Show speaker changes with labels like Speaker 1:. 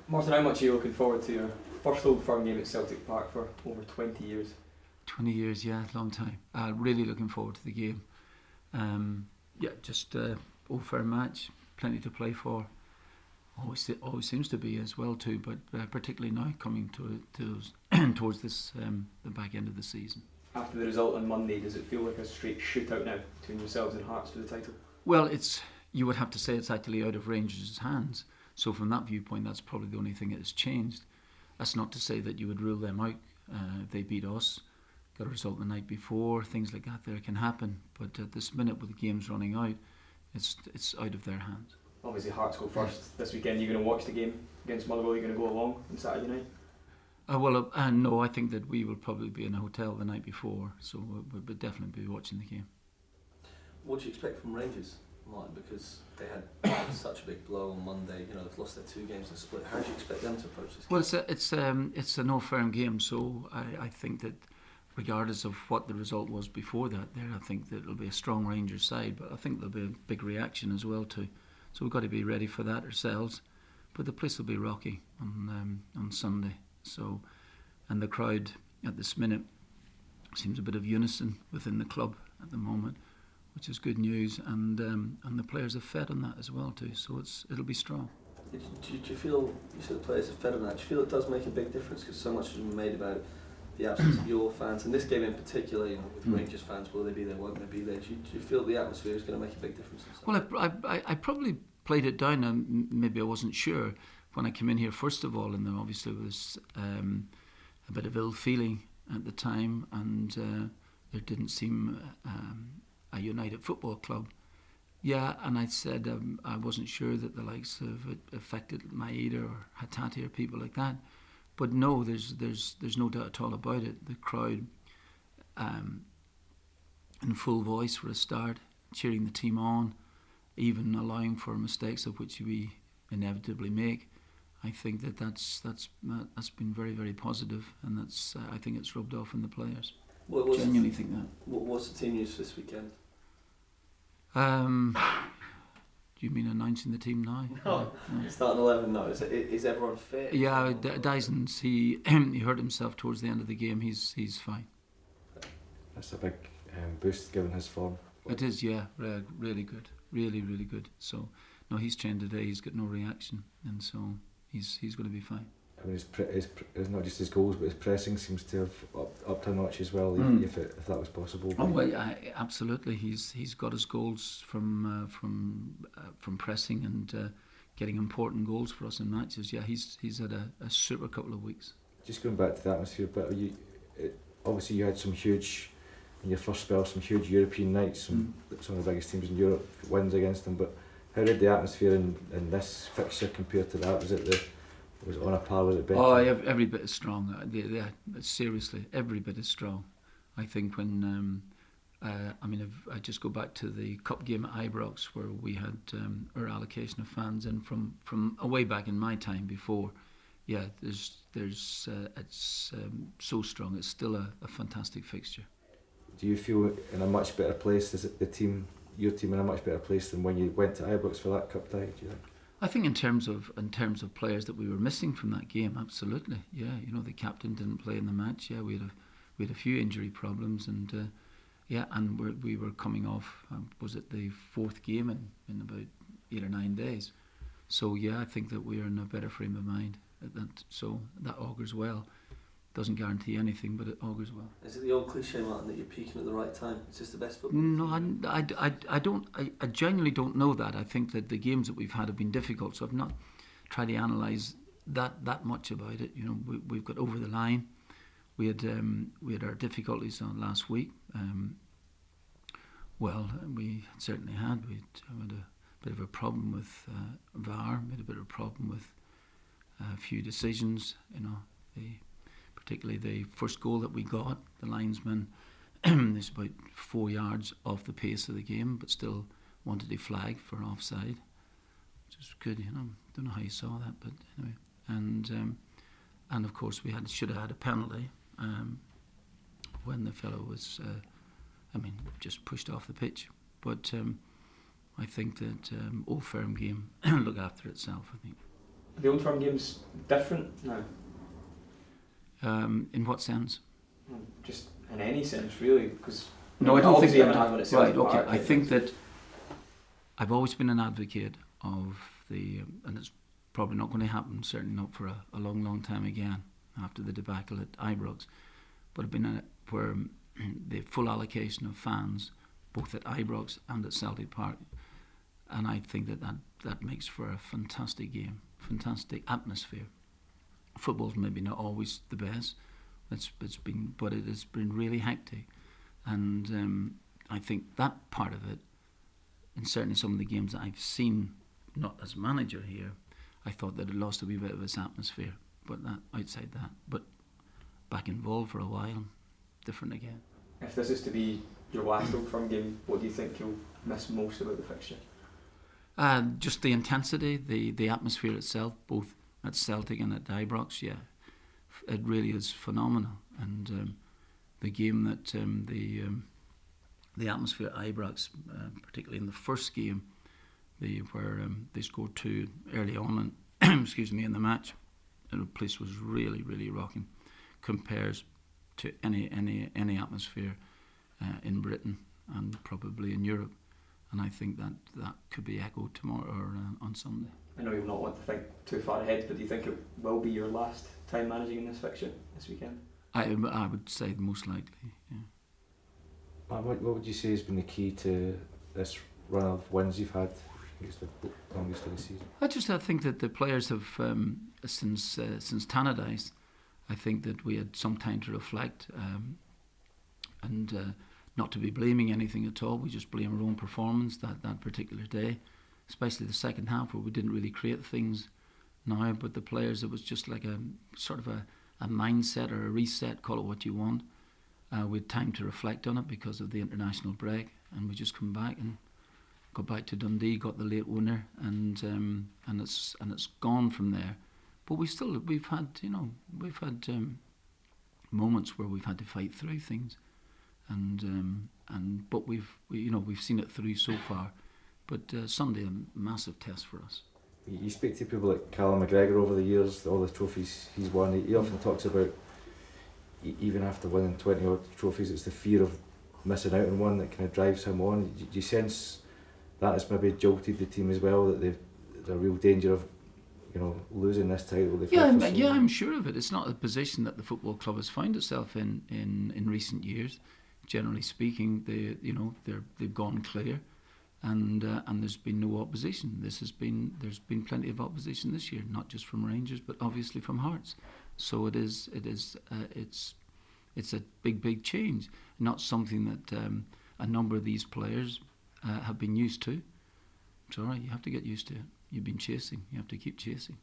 Speaker 1: Martin, how much are you looking forward to your first Old Firm game at Celtic Park for over 20 years?
Speaker 2: 20 years, yeah, long time. Really looking forward to the game. Just Old Firm match, plenty to play for. Always seems to be as well too, but particularly now coming towards this the back end of the season.
Speaker 1: After the result on Monday, does it feel like a straight shootout now between yourselves and Hearts for the title?
Speaker 2: Well, you would have to say it's actually out of Rangers' hands. So from that viewpoint, that's probably the only thing that has changed. That's not to say that you would rule them out. If they beat us, got a result the night before, things like that there can happen. But at this minute, with the games running out, it's out of their hands.
Speaker 1: Obviously, Hearts go first this weekend. You're going to watch the game against Motherwell. You're going to go along on Saturday night.
Speaker 2: No, I think that we will probably be in a hotel the night before, so we'll definitely be watching the game.
Speaker 3: What do you expect from Rangers, Martin? Because they had such a big blow on Monday. You know, they've lost their 2 games in split. How do you expect them to approach this game?
Speaker 2: Well, it's a no firm game, so I think that regardless of what the result was before that, I think that it'll be a strong Rangers side, but I think there'll be a big reaction as well too. So we've got to be ready for that ourselves. But the place will be rocky on Sunday. So, and the crowd at this minute seems a bit of unison within the club at the moment, which is good news. And the players have fed on that as well too. So it'll be strong.
Speaker 3: Do you feel, you said the players have fed on that, do you feel it does make a big difference? Because so much has been made about the absence of your fans, and this game in particular, you know, with Rangers fans, will they be there, won't they be there? Do you feel the atmosphere is going to make a big difference?
Speaker 2: Well, I probably played it down, and maybe I wasn't sure when I came in here first of all, and there obviously was a bit of ill feeling at the time, and there didn't seem a united football club. Yeah, and I said I wasn't sure that the likes of it affected Maeda or Hatate or people like that. But no, there's no doubt at all about it. The crowd, in full voice for a start, cheering the team on, even allowing for mistakes of which we inevitably make. I think that's been very, very positive, and I think it's rubbed off in the players. Genuinely think that.
Speaker 3: What's the team news this weekend?
Speaker 2: Do you mean announcing the team now?
Speaker 3: No, starting 11 now. Is everyone fit?
Speaker 2: Yeah, Dyson's he hurt himself towards the end of the game. He's fine.
Speaker 4: That's a big boost given his form.
Speaker 2: It is, yeah, really good, really good. So no, he's trained today. He's got no reaction, and so he's going to be fine.
Speaker 4: I mean, it's not just his goals, but his pressing seems to have upped a notch as well. If that was possible.
Speaker 2: Oh well, absolutely. He's got his goals from pressing and getting important goals for us in matches. Yeah, he's had a super couple of weeks.
Speaker 4: Just going back to the atmosphere, but obviously you had some huge, in your first spell, some huge European nights, some of the biggest teams in Europe, wins against them. But how did the atmosphere in this fixture compare to that? Was it on a par with it better?
Speaker 2: Oh, every bit is strong. Seriously, every bit is strong. I think when, if I just go back to the cup game at Ibrox where we had our allocation of fans in from way back in my time before. Yeah, it's so strong. It's still a fantastic fixture.
Speaker 4: Do you feel in a much better place? Is it your team in a much better place than when you went to Ibrox for that cup tie? Do you think?
Speaker 2: I think in terms of players that we were missing from that game, absolutely. Yeah, the captain didn't play in the match. Yeah, we had a few injury problems, and we were coming off. Was it the 4th game in about 8 or 9 days? So yeah, I think that we are in a better frame of mind. So that augurs well. Doesn't guarantee anything, but it augurs well.
Speaker 3: Is it the old cliche, Martin, that you're peaking at the right time? Is this the best football?
Speaker 2: No, I don't. I genuinely don't know that. I think that the games that we've had have been difficult, so I've not tried to analyse that much about it. We've got over the line. We had our difficulties on last week. We certainly had. We had a bit of a problem with VAR. We had a bit of a problem with a few decisions. Particularly the first goal that we got, the linesman is about 4 yards off the pace of the game, but still wanted a flag for offside, which is good. Don't know how you saw that, but anyway. And of course we should have had a penalty when the fellow was, just pushed off the pitch. But I think that Old Firm game look after itself. I think.
Speaker 1: The Old Firm game's different now.
Speaker 2: In what sense?
Speaker 1: Just in any sense, really, because
Speaker 2: No, I don't think
Speaker 1: obviously you haven't had one at Celtic
Speaker 2: right. Okay,
Speaker 1: Park,
Speaker 2: I think that I've always been an advocate of and it's probably not going to happen. Certainly not for a long, long time again after the debacle at Ibrox. But I've been where the full allocation of fans, both at Ibrox and at Celtic Park, and I think that makes for a fantastic game, fantastic atmosphere. Football's maybe not always the best. But it has been really hectic, and I think that part of it, and certainly some of the games that I've seen, not as manager here, I thought that it lost a wee bit of its atmosphere. But that outside that, but back involved for a while, different again.
Speaker 1: If this is to be your last Old Firm game, what do you think you'll miss most about the fixture?
Speaker 2: Just the intensity, the atmosphere itself, both at Celtic and at Ibrox. Yeah, it really is phenomenal. And the game that the atmosphere at Ibrox, particularly in the first game, where they scored 2 early on, and in the match, and the place was really, really rocking. Compares to any atmosphere in Britain and probably in Europe. And I think that could be echoed tomorrow or on Sunday.
Speaker 1: I know you'll not want to think too far ahead, but do you think it will be your last time managing in this fixture this weekend?
Speaker 2: I would say most likely, yeah.
Speaker 4: What would you say has been the key to this run of wins you've had? I think it's the longest of the season.
Speaker 2: I think that the players have, since Tannadice, I think that we had some time to reflect and not to be blaming anything at all. We just blame our own performance that particular day, especially the second half where we didn't really create things now. But the players, it was just like a sort of a mindset or a reset, call it what you want. We had time to reflect on it because of the international break, and we just come back and got back to Dundee, got the late winner, and it's gone from there. But we've had moments where we've had to fight through things, but we've seen it through so far. But Sunday, a massive test for us.
Speaker 4: You speak to people like Callum McGregor over the years, all the trophies he's won. He often talks about, even after winning 20 odd trophies, it's the fear of missing out on one that kind of drives him on. Do you sense that has maybe jolted the team as well, that there's a real danger of losing this title?
Speaker 2: I'm sure of it. It's not a position that the football club has found itself in recent years. Generally speaking, they've gone clear, and there's been no opposition. There's been plenty of opposition this year, not just from Rangers, but obviously from Hearts. So it's a big change. Not something that a number of these players have been used to. It's all right. You have to get used to it. You've been chasing. You have to keep chasing.